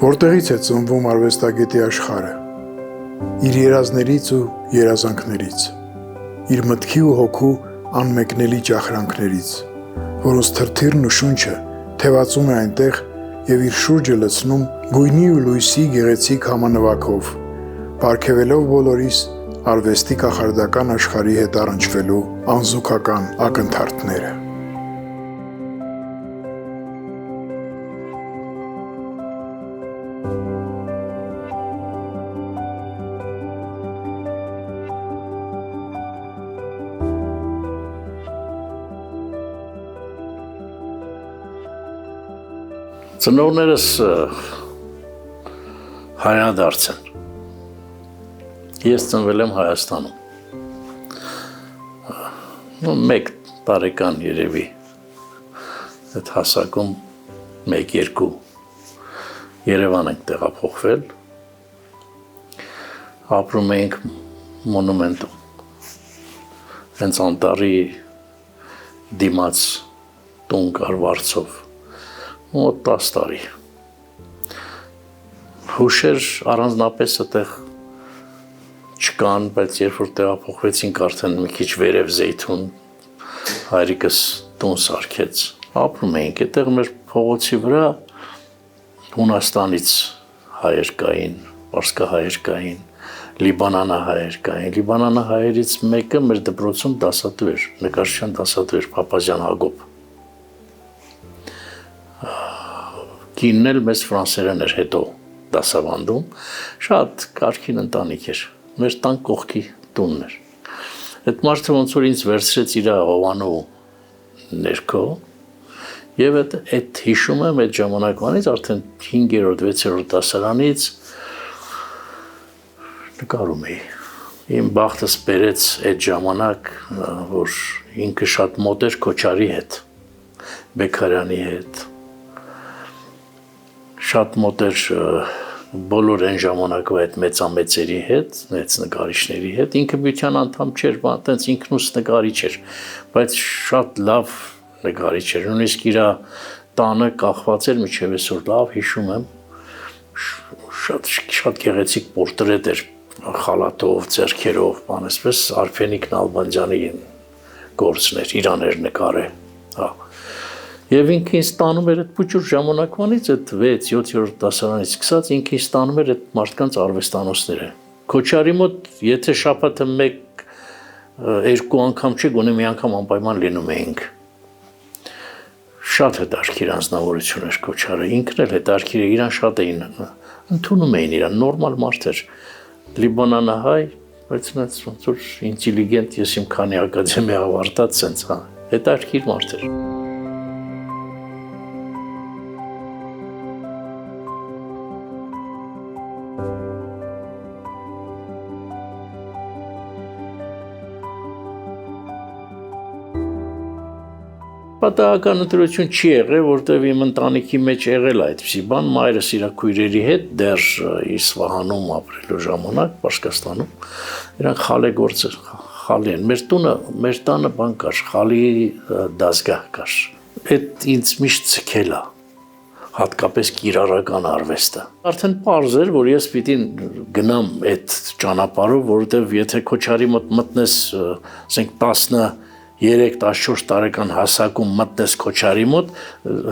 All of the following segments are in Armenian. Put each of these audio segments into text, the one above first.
Որտեղից է ծնվում արվեստագետի աշխարհը։ Իր երազներից ու երազանքներից, իր մտքի ու հոգու անմեկնելի ճախրանքներից, որոնց թրթիռն ու շունչը թևածում է այնտեղ եւ իր շուրջը լցնում գույնի ու լույսի գեղեցիկ համանվագով, պարգևելով բոլորիս արվեստի կախարդական աշխարհի հետ առնչվելու անզուգական ակնթարթները։ Ծնողներս հայրենադարձ են։ Ես ծնվել եմ Հայաստանում։ Մեկ տարեկան երևի այդ հասակում 1-2 Երևան ենք տեղափոխվել։ Ապրում էինք Մոնումենտում։ Հենց անտառի դիմաց տուն կար Վարձով։ Մոտ 10 տարի։ Հուշեր առանձնապես այդտեղ չկան, բայց երբ որ տեղափոխվեցինք արդեն մի քիչ վերև Զեյթուն, հայրիկս տուն սարքեց։ Ապրում էինք այդտեղ մեր փողոցի վրա Հունաստանից հայեր կային, պարսկահայեր կային, լիբանանահայեր կային։ Լիբանանահայերից մեկը մեր դպրոցում դասատու էր, նկարչության դասատու էր Փափազյան Հակոբ։ Կինն էլ մեծ ֆրանսերեն էր հետո դասավանդում, շատ կարգին ընտանիք էր, մեր տան կողքի տունն էր։ Այդ մարդը ոնց որ ինձ վերցրեց իր հովանու ներքո, եւ այդ հիշում եմ այդ ժամանակվանից արդեն 5-րդ, 6-րդ դասարանից նկարում էի։ Իմ բախտս բերեց այդ ժամանակ, որ ինքը շատ մոտ էր Քոչարի հետ, Բեկարյանի հետ, շատ մոտ էր բոլոր այն ժամանակվա այդ մեծամեծերի հետ, մեծ նկարիչների հետ, ինքը բյության անդամ չէր, այտենց ինքնուս նկարիչ էր, բայց շատ լավ նկարիչ էր, նույնիսկ իր տանը կախված էր մինչև այսօր լավ հիշում եմ, շատ գեղեցիկ պորտրետ էր, խալաթով, ձեռքերով, բան այսպես Արփենիկ Նալբանդյանի գործն էր, իրան էր նկարել, հա։ Եվ ինքը ինձ տանում էր այդ փոքր ժամանակվանից, այդ 6-7-րդ դասարանից սկսած, ինքը ինձ տանում էր այդ մարդկանց արվեստանոցները։ Քոչարի մոտ, եթե շաբաթը 1-2 անգամ չի, գոնե մի անգամ անպայման լինում էինք։ Շատ հետաքրքիր անձնավորություն էր Քոչարը, ինքն էլ հետաքրքիր է, իրան շատ էին ընդունում էին իրան, նորմալ մարդ էր, լիբանանահայ, բայց ոնց որ ինտելիգենտ, ես իմ քանի ակադեմիա ավարտած, սենց, հա, հետաքրքիր մարդ էր։ Պատահական ընտրություն չի եղել, որտեղ իմ ընտանիքի մեջ եղել այդպիսի բան, մայրս իր քույրերի հետ դեռ Իսվահանում ապրելու ժամանակ, Պարսկաստանում, իրանք խալե գործը, խալի են։ Մեր տանը բան կար, խալի դասգահ կար։ Այդ ինձ միշտ ցկել է, հատկապես կիրառական արվեստը։ Արդեն պարզ էր, որ ես պիտի գնամ այդ ճանապարհով, որովհետև եթե Քոչարի մոտ մտնես, ասենք 13-14 տարեկան հասակում մտնես Քոչարի մոտ,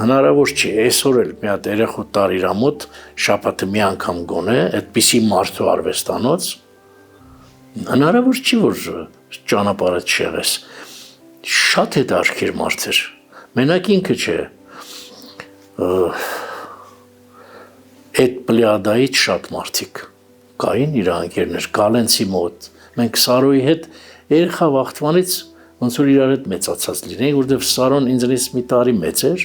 հնարավոր չի, այսօր էլ մի հատ երեխու տար իր մոտ, շաբաթը մի անգամ գոնե, այդպիսի մարդու արվեստանոց, հնարավոր չի, որ ճանապարհը չեղես։ Շատ հետաքրքիր մարդ էր, մենակ ինքը չէ, այդ պլեադայից շատ մարդիկ կային իր անկերներ, Գալենցի մոտ, մենք Սարոյի հետ երեխա վախտվանից ոնց որ իրար հետ մեծացած լինեինք, որովհետև Սարոն ինձնից մի տարի մեծ էր,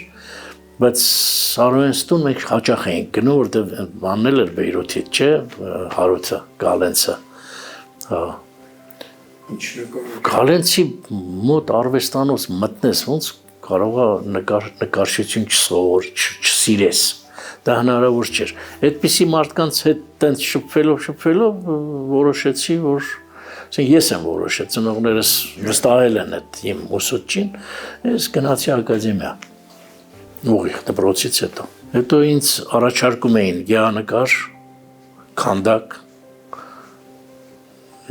բայց Սարոյենց տուն մենք հաճախ էինք գնում, որովհետև բանն էլ էր Բեյրութից, չէ, Հարութը, Գալենցը, հա։ Գալենցի մոտ արվեստանոց մտնես, ոնց կարող է նկարչություն չսիրես, դա հնարավոր չէր։ Այդպիսի մարդկանց հետ տենց շփվելով որոշեցի, որ ես եմ որոշել, ծնողներս վստահել են այդ իմ ուսուցչին, ես գնացի ակադեմիա, ուղիղ դպրոցից հետո։ Հետո ինձ առաջարկում էին գեղանկար, քանդակ,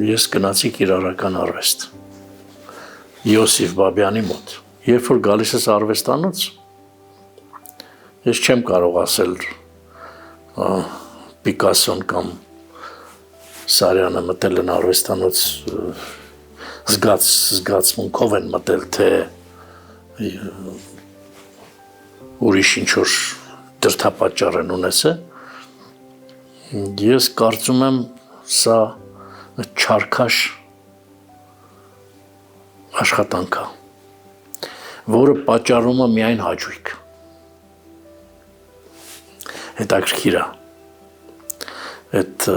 ես գնացի կիրառական արվեստ, Յոսիֆ Բաբյանի մոտ, երբ որ գալիս ես արվեստանոց, ես չեմ կարող ասել Պիկասոն կամ Սարյանը մտել են արվեստանոց զգացմունքով են մտել, թե ուրիշ ինչ-որ դրդապատճառ են ունեցել, ես կարծում եմ սա չարքաշ աշխատանք է, որը պատճառում է միայն հաճույք։ Հետաքրքիր է։ Այդ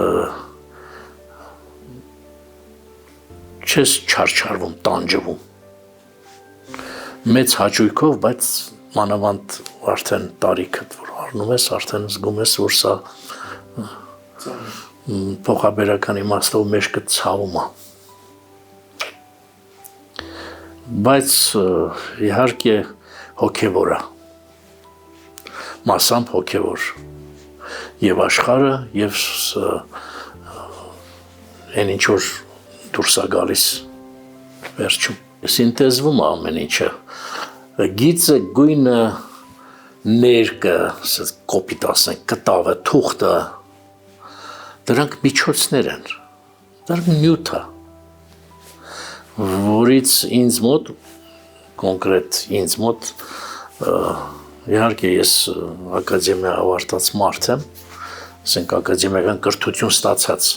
չես չարչարվում, տանջվում։ Մեծ հաճույքով, բայց մանավանդ արդեն տարիքդ, որ առնում ես, արդեն զգում ես, որ սա փոխաբերական իմաստով մեջքդ ցավում է։ Բայց իհարկե հոգևոր է, մասամբ հոգևոր, եւ աշխարհը, եւ այն ինչ որ դուրս է գալիս վերջում։ Սինթեզվում է ամեն ինչը։ Գիծը, գույնը, ներկը, կոպիտ ասենք, կտավը, թուղթը, դրանք միջոցներ են, դրանք նյութ է, որից ինձ մոտ, կոնկրետ ինձ մոտ, իհարկե ես ակադեմիա ավարտած մարդ եմ, ասենք ակադեմիական կրթություն ստացած,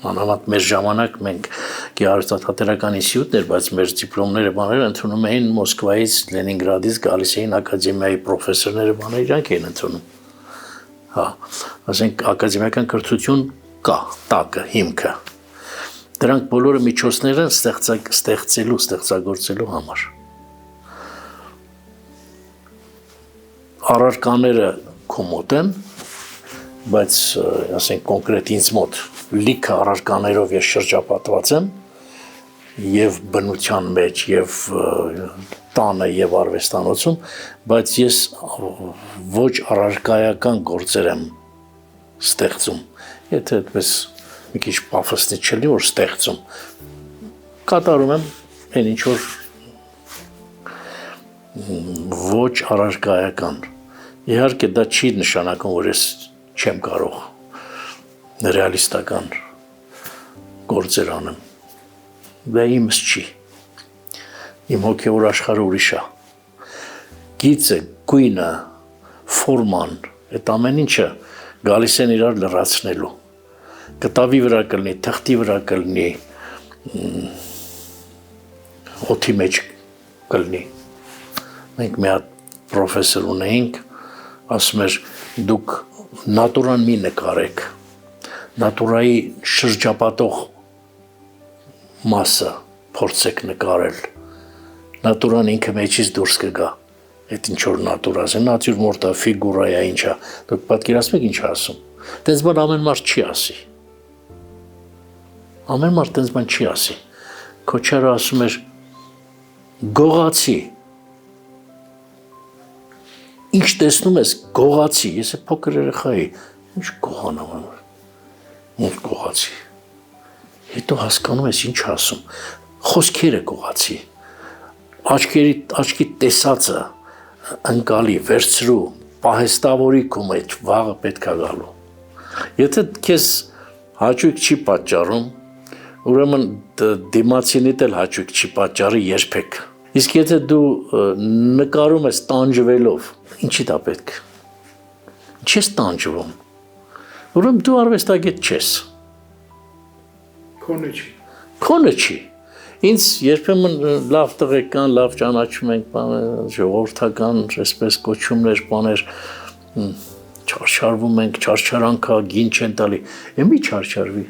մանավանդ մեր ժամանակ մենք գեղարվեստաթատերական ինստիտուտներ, բայց մեր դիպլոմները բաները ընդունում էին Մոսկվայից, Լենինգրադից գալիս էին ակադեմիայի պրոֆեսորները բաները իրանք էին ընդունում։ Հա, ասենք ակադեմիական կրթություն կա, տակը, հիմքը։ Դրանք բոլորը միջոցներ են ստեղծագործելու համար։ Առարկաները քո մոտ են, բայց ասենք կոնկրետ ինձ մոտ լիքը առարկաներով ես շրջապատված եմ եւ բնության մեջ եւ տանը եւ արվեստանոցում, բայց ես ոչ առարկայական գործեր եմ ստեղծում։ Եթե այդպես մի քիչ պաֆոսնի չլինի, որ ստեղծում, կատարում եմ այն ինչ որ ոչ առարկայական։ Իհարկե դա չի նշանակում, որ ես չեմ կարող ռեալիստական գործեր անեմ։ Դա իմս չի։ Իմ հոգևոր աշխարհը ուրիշ է։ Գիծը, գույնը, ֆորման, այդ ամեն ինչը գալիս են իրար լրացնելու։ Կտավի վրա կլինի, թղթի վրա կլինի, օդի մեջ կլինի։ Մենք մի հատ պրոֆեսոր ունեինք, ասում էր դուք նատուրան մի նկարեք, նատուրայի շրջապատող մասը փորձեք նկարել, նատուրան ինքը մեջից դուրս կգա, այդ ինչ որ նատուրա, նատյուրմորտը, ֆիգուրայա ինչա, դուք պատկերացնում եք ինչ ասում, տենց բան ամեն մարդ չի ասի, ամեն մարդ տենց բան չի ասի, Քոչարը ասում էր գողացի, ինչ տեսնում ես գողացի, ես է փոքր երեխա էի, ինչ գողանամ անոր, ինչ գողացի, հետո հասկանում ես ինչ ասում, խոսքերը գողացի, աչքի տեսածը ընկալի, վերցրու, պահեստավորի քո մեջ վաղը պետք է գալու, եթե քեզ հաճույք չի պատճառում, ուրեմն դիմացինիդ էլ հաճույք չի պատճառի երբեք, իսկ եթե դու նկարում ես տանջվելով, ինչի դա պետք, չես տանջվում, ուրեմն դու արվեստագետ չես, քոնը չի, ինձ երբեմն լավ տղեկ կան, լավ ճանաչում ենք, ժողովրդական, այսպես կոչումներ, բաներ, չարչարվում ենք, չարչարանքա, գին չեն տալի, եմի չարչարվի,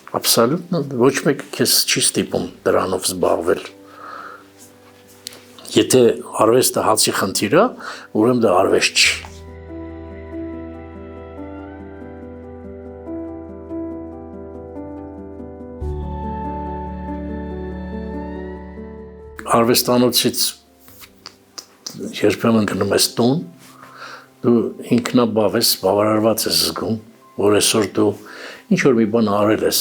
Աբսոլյուտն ոչ մեկը քեզ չի ստիպում դրանով զբաղվել, եթե արվեստը հացի խնդիր է, ուրեմն դա արվեստ չի, արվեստանոցից երբեմն գնում ես տուն, դու ինքնաբավ ես, բավարարված ես զգում, որ այսօր դու ինչ որ մի բան արել ես։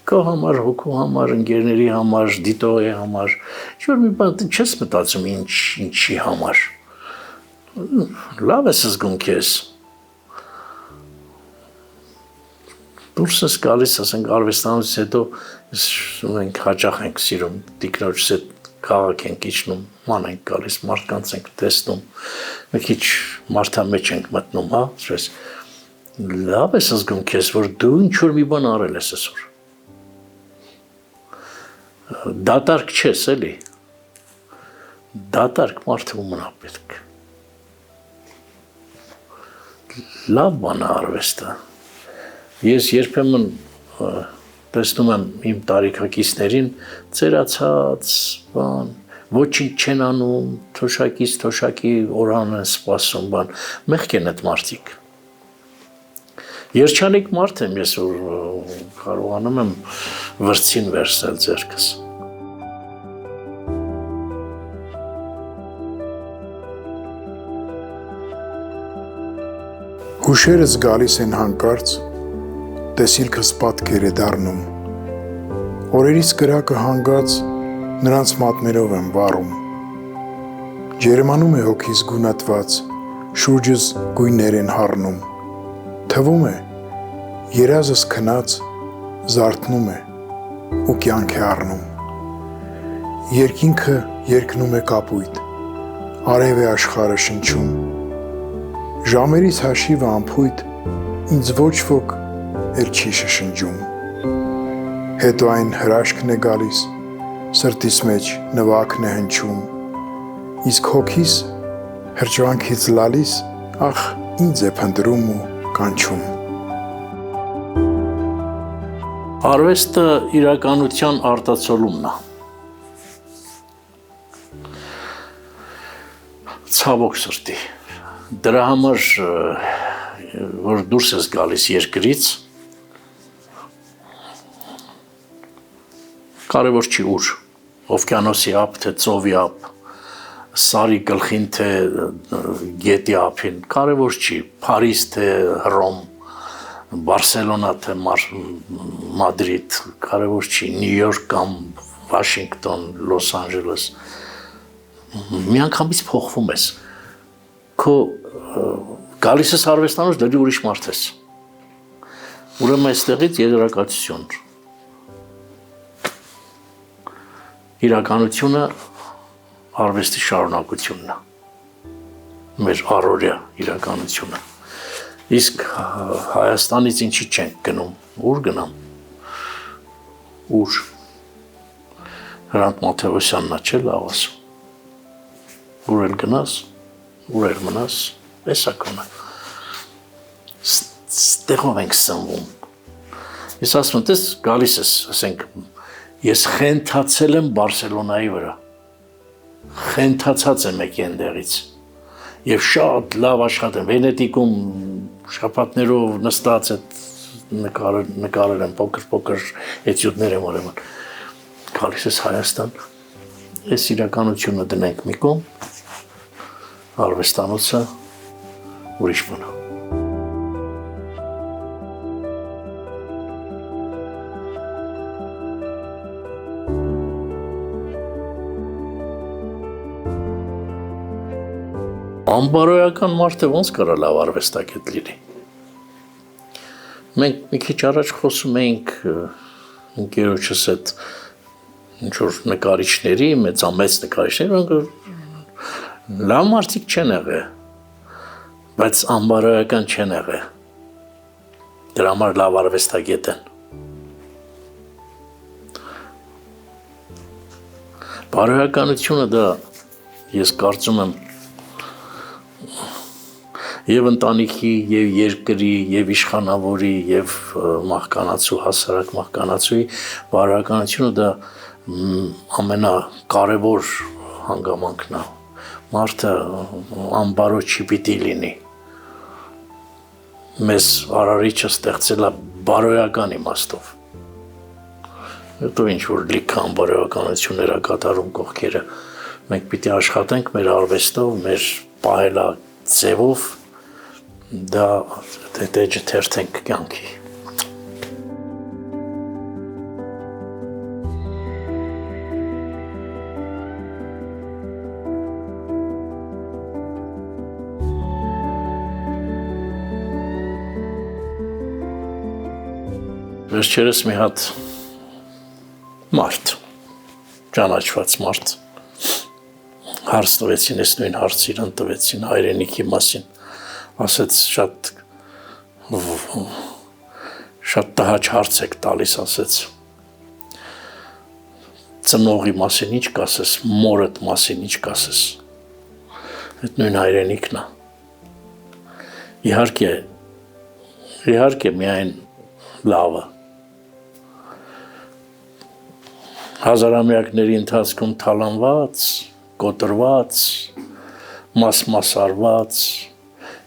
Քո համար, հոգու համար, ընկերների համար, դիտողի համար, ինչ որ մի բան դու չես մտածում ինչի համար։ Լավ ես զգում քեզ։ Դուրս ես գալիս, ասենք արվեստանոցից հետո մենք հաճախ ենք սիրում տիկնոջս հետ քաղաք ենք իջնում, ման ենք գալիս, մարդկանց ենք տեսնում, մի քիչ մարդամեջ ենք մտնում, հա, ասես լավ ես զգում քեզ, որ դու ինչ որ մի բան արել ես այսօր։ Դատարկ չես, էլի։ Դատարկ մարդու մնա պետք։ Լավ բան է արվեստը։ Ես երբեմն տեսնում եմ իմ տարիքակիցներին ծերացած բան, ոչինչ չեն անում, թոշակից թոշակի օրան են սպասում բան, մեղք են այդ մարդիկ։ Երջանիկ մարդ եմ ես, որ կարողանում եմ վրձին վերցնել ձեռքս։ Հուշերս գալիս են հանկարծ, տեսիլքս պատկեր է դառնում, օրերից կրակը հանգած նրանց մատներով եմ վառում, ջերմանում է հոգիս գունատված, շուրջս գույներ են հառնում, թվում է, երազս քնած, զարթնում է ու կյանք է առնում, երկինքը երկնում է կապույտ, արև է աշխարհը շնչում, ժամերից հաշիվը անփույթ, ինձ ոչ ոք էլ չի շշնջում, հետո այն հրաշքն է գալիս, սրտիս մեջ նվակն է հնչում, իսկ հոգիս հրճվանքից լալիս, ախ ինձ է փնտրում ու կանչում։ Արվեստը իրականության արտացոլումն է։ Ցավոք սրտի։ Դրա համար, որ դուրս ես գալիս երկրից, կարևոր չի ուր, օվկիանոսի ափ, թե ծովի ափ, սարի գլխին, թե գետի ափին, կարևոր չի, Փարիզ, թե Հռոմ, Բարսելոնա, թե Մադրիդ, կարևոր չի, Նյու Յորք կամ Վաշինգտոն, Լոս Անջելես, միանգամից փոխվում ես, քո գալիս ես արվեստանոց, դեպի ուրիշ մարդ ես, ուրեմն այստեղից եզրակացություն, իրականությունը արվեստի շարունակությունն է, մեր առօրյա իրականությունը, իսկ Հայաստանից ինչի չենք գնում, ուր գնամ, ուր, Հրանտ Մաթևոսյանն է չէ լավ ասում, ուր էլ գնաս, ուր էլ մնաս, էսա կոնը, ստեղով ենք սնվում, ես ասում եմ, տես գալիս ես, ասենք, ես խենթացել եմ Բարսելոնայի վրա, խենթացած եմ եկի այնտեղից և շատ լավ աշխատեմ, Վենետիկում շաբաթներով նստած այդ նկարել եմ, փոքր էտյուդներ եմ արել, գալիս ես Հայաստան, այս իրականությունը դնենք մի կողմ, արվեստանոցը ուրիշ բան է։ Անբարոյական մարդը ոնց կարա լավ արվեստագետ լինի։ Մենք մի քիչ առաջ խոսում էինք ընկերոջս հետ ինչ-որ նկարիչների, մեծամեծ նկարիչների, լավ մարդիկ չեն եղել, բայց անբարոյական չեն եղել, դրա համար լավ արվեստագետ են։ Բարոյականությունը դա, ես կարծում եմ, և ընտանիքի, և երկրի, և իշխանավորի, և մահկանացու, հասարակ մահկանացուի բարոյականությունը դա ամենակարևոր հանգամանքն է, մարդը անբարո չի պիտի լինի, մեզ արարիչը ստեղծել է բարոյական իմաստով, հետո ինչ-որ լիքը անբարոյականություններ է կատարում կողքերը, մենք պիտի աշխատենք մեր արվեստով, մեր պահելա ձևով դա դեջը թերթենք կյանքի։ Վերջերս մի հատ մարդ, ճանաչված մարդ, հարց տվեցին, ես նույն հարց իրան տվեցին հայրենիքի մասին, ասեց շատ տհաճ հարց եք տալիս, ասեց ծնողի մասին ինչ կասես, մորդ մասին ինչ կասես, այդ նույն հայրենիքն է, իհարկե միայն լավը, հազարամյակների ընթացքում թալանված, կոտրված, մասարված,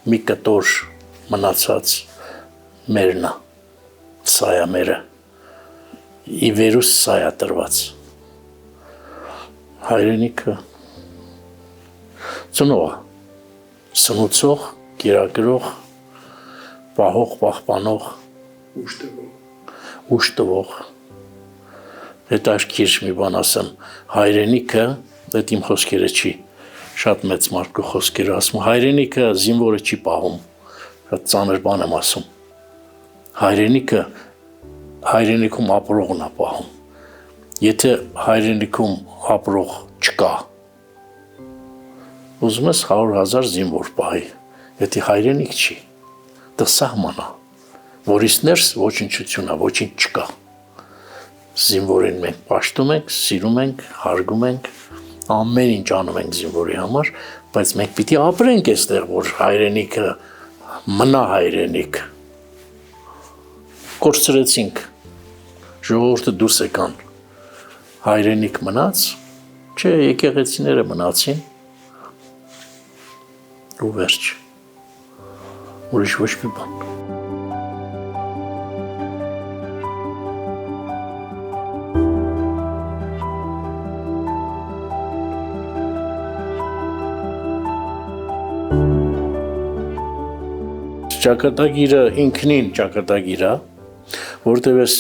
մի կտոր մնացած մերնա, սայա մերը, ի վերուս սայա տրված, հայրենիքը ծնողը, սնուցող, կերակրող, պահող, պահպանող, ուշ տվող, հետաքրքիր մի բան ասեմ, հայրենիքը, այդ իմ խոսքերը չի, շատ մեծ մարդու խոսքերը ասում, հայրենիքը զինվորը չի պահում, շատ ծանր բան եմ ասում, հայրենիքում ապրողն է պահում, եթե հայրենիքում ապրող չկա, ուզում ես 100,000 զինվոր պահի, եթե հայրենիք չի, դա սահման է, որից ներս ոչնչություն է, ոչինչ չկա, զինվորին մենք պաշտում ենք, սիրում ենք, հարգում ենք, ամեն ինչ անում ենք զինվորի համար, բայց մենք պիտի ապրենք այստեղ, որ հայրենիքը մնա հայրենիք։ Կորցրեցինք, ժողովուրդը դուրս եկան, հայրենիք մնաց, չէ, եկեղեցիները մնացին, ու վերջ, ուրիշ ոչ մի բան։ Ճակատագիրը ինքնին ճակատագիր է, որտեղ ես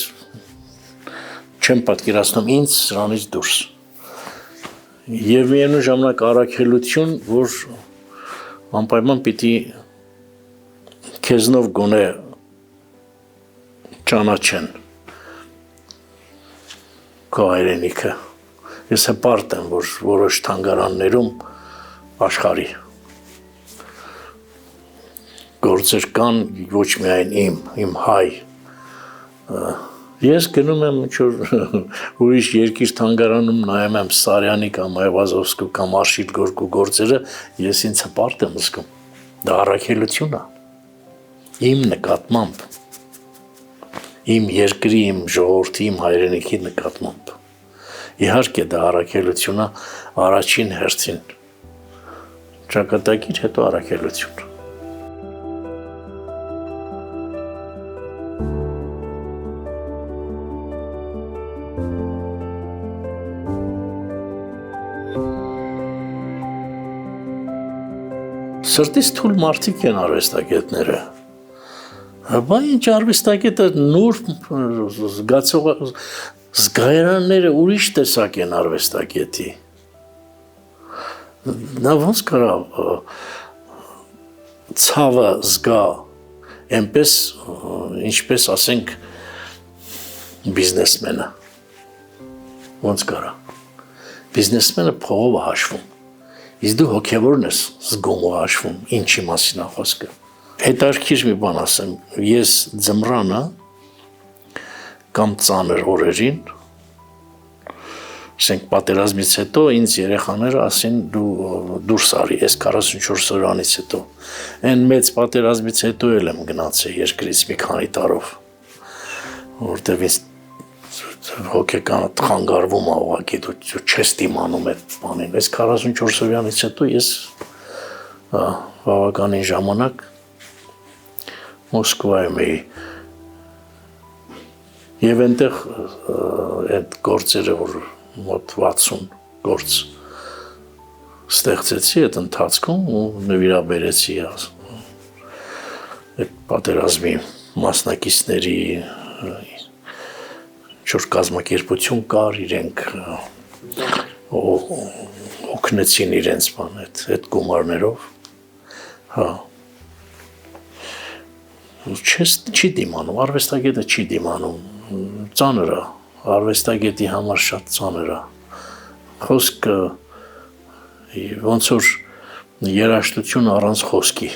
չեմ պատկերացնում ինձ սրանից դուրս։ Եվ միևնույն ժամանակ առաքելություն, որ անպայման պիտի քեզնով գոնե ճանաչեն քո հայրենիքը։ Ես հպարտ եմ, որ որոշ թանգարաններում աշխարհի գործեր կան ոչ միայն իմ հայ, ես գնում եմ ուրիշ երկիր թանգարանում նայում եմ Սարյանի կամ Այվազովսկու կամ Արշիլ Գորկու գործերը, ես ինձ հպարտ եմ զգում, դա առաքելություն է, իմ նկատմամբ, իմ երկրի, իմ ժողովրդի, իմ հայրենիքի նկատմամբ, իհարկե դա առաքելություն է առաջին հերթին, ճակատագիր հետո առաքելություն։ Սրտից թույլ մարդիկ են արվեստագետները, բա ինչ արվեստագետը նուրբ զգայարանները ուրիշ տեսակ են արվեստագետի, նա ոնց կարա ցավը զգա, այնպես, ինչպես ասենք բիզնեսմենը, ոնց կարա, բիզնեսմենը փողով է հաշվում, իսկ դու հոգևորն ես զգում ու հաշվում, ինչի մասին է խոսքը։ Հետաքրքիր մի բան ասեմ, ես ձմռանը կամ ծանր օրերին, ասենք պատերազմից հետո ինձ երեխաները ասին դու դուրս արի, ես 44 օրանից հետո, այն մեծ պատերազմից հետո էլ եմ գնացել երկրից մի քանի տարով, որտեղ ինձ հոգեկանդ խանգարվում է ուղղակի, դու չես դիմանում այդ բանին, այս 44 օրյանից հետո ես բավականին ժամանակ Մոսկվայում էի եւ այնտեղ այդ գործերը, որ մոտ 60 գործ ստեղծեցի այդ ընթացքում ու նվիրաբերեցի այդ պատերազմի մասնակիցների ինչ-որ կազմակերպություն կար, իրենք օգնեցին իրենց այդ գումարներով, հա, չի դիմանում, արվեստագետը չի դիմանում, ծանր է, արվեստագետի համար շատ ծանր է, խոսքը ոնց որ երաժշտություն առանց խոսքի,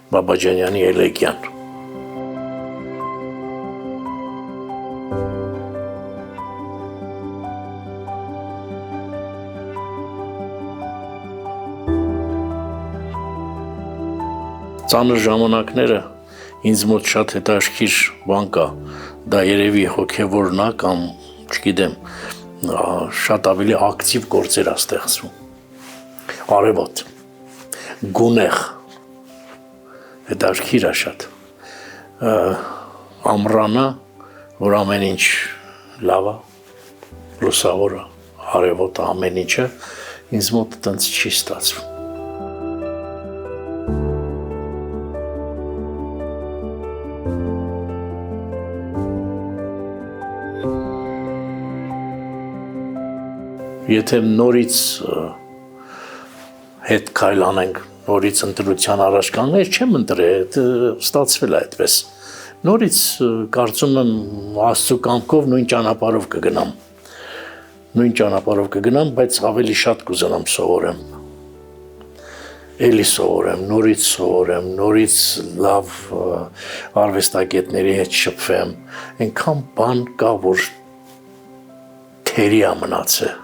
Բաբաջանյանի էլեգիան։ Ծանր ժամանակները ինձ մոտ շատ հետաքրքիր բան կա, դա երևի հոգևորն է կամ չգիտեմ, շատ ավելի ակտիվ գործեր է ստեղծվում։ Արևոտ, գունեղ, հետաքրքիր է շատ։ Ամռանը, որ ամեն ինչ լավ է, լուսավոր է, արևոտ ամեն ինչը, ինձ մոտ տենց չի ստացվում։ Եթե նորից հետ քայլ անենք, նորից ընտրության առաջ կանգնենք, չեմ ընտրել, ստացվել է այդպես։ Նորից կարծում եմ Աստծո կամքով նույն ճանապարհով կգնամ, բայց ավելի շատ կուզենամ սովորեմ։ Էլի սովորեմ, նորից լավ արվեստագետների հետ շփվեմ։ Այնքան բան կա, որ թերի է մնացել։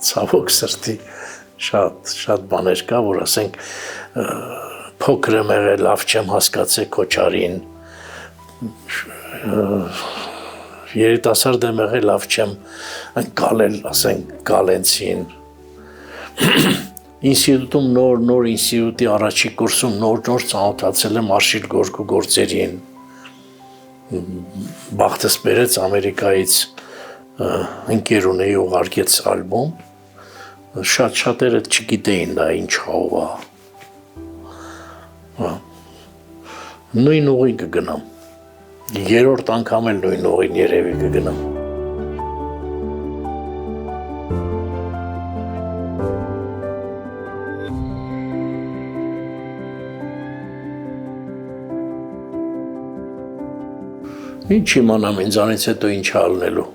Ցավոք սրտի շատ բաներ կա, որ ասենք փոքր եմ եղել, լավ չեմ հասկացել Քոչարին, երիտասարդ եմ եղել, լավ չեմ ընկալել, ասենք Գալենցին, ինստիտուտում նոր ինստիտուտի առաջի կուրսում նոր ծանոթացել եմ Արշիլ Գորկու գործերին, բախտս բերեց Ամերիկայից ընկեր ունեի ուղարկեց ալբոմ, շատերը չգիտեին դա ինչ հավ է, նույն ուղին կգնամ, երրորդ անգամ էլ նույն ուղին երևի կգնամ։ Ինչ իմանամ ինձանից հետո ինչ ալնելու,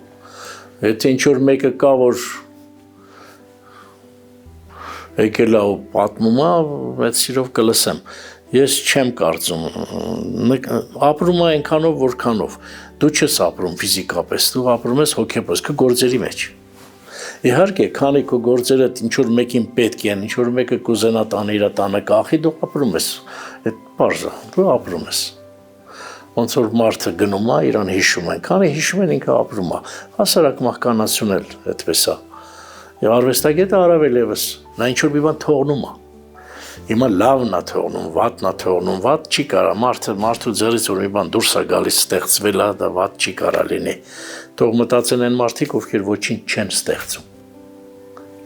եթե ինչ-որ մեկը կա, որ եկել է ու պատմում է, այդ սիրով կլսեմ, ես չեմ կարծում, ապրում է այնքանով, որքանով, դու չես ապրում ֆիզիկապես, դու ապրում ես հոգեպես, քո գործերի մեջ, իհարկե, քանի քո գործերը ինչ-որ մեկին պետք են, ինչ-որ մեկը կուզենա տանը իր տանը կախի, դու ապրում ես, այդ պարզ է, դու ապրում ես, ոնց որ մարդը գնում է, իրան հիշում են, քանի հիշում են ինքը ապրում է, հասարակ մահկանացուն էլ այդպես է, արվեստագետը առավել ևս, նա ինչ-որ մի բան թողնում է, հիմա լավն է թողնում, վատն է թողնում, վատ չի կարա, մարդու ձեռից որ մի բան դուրս է գալիս ստեղծվել է, դա վատ չի կարա լինի, թող մտածեն են մարդիկ, ովքեր ոչինչ չեն ստեղծում,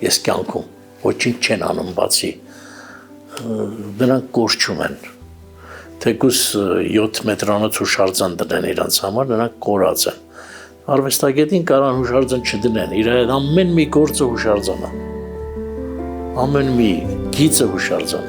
ես կյանքում, ոչինչ չեն անում բացի, դրանք կորչում են, թեկուս 7 մետրանոց հուշարձան դնեն իրանց համար, նրանք կորած են, արվեստագետին կարան հուշարձան չդնեն, իր ամեն մի գործը հուշարձան է, ամեն մի գիծը հուշարձան է,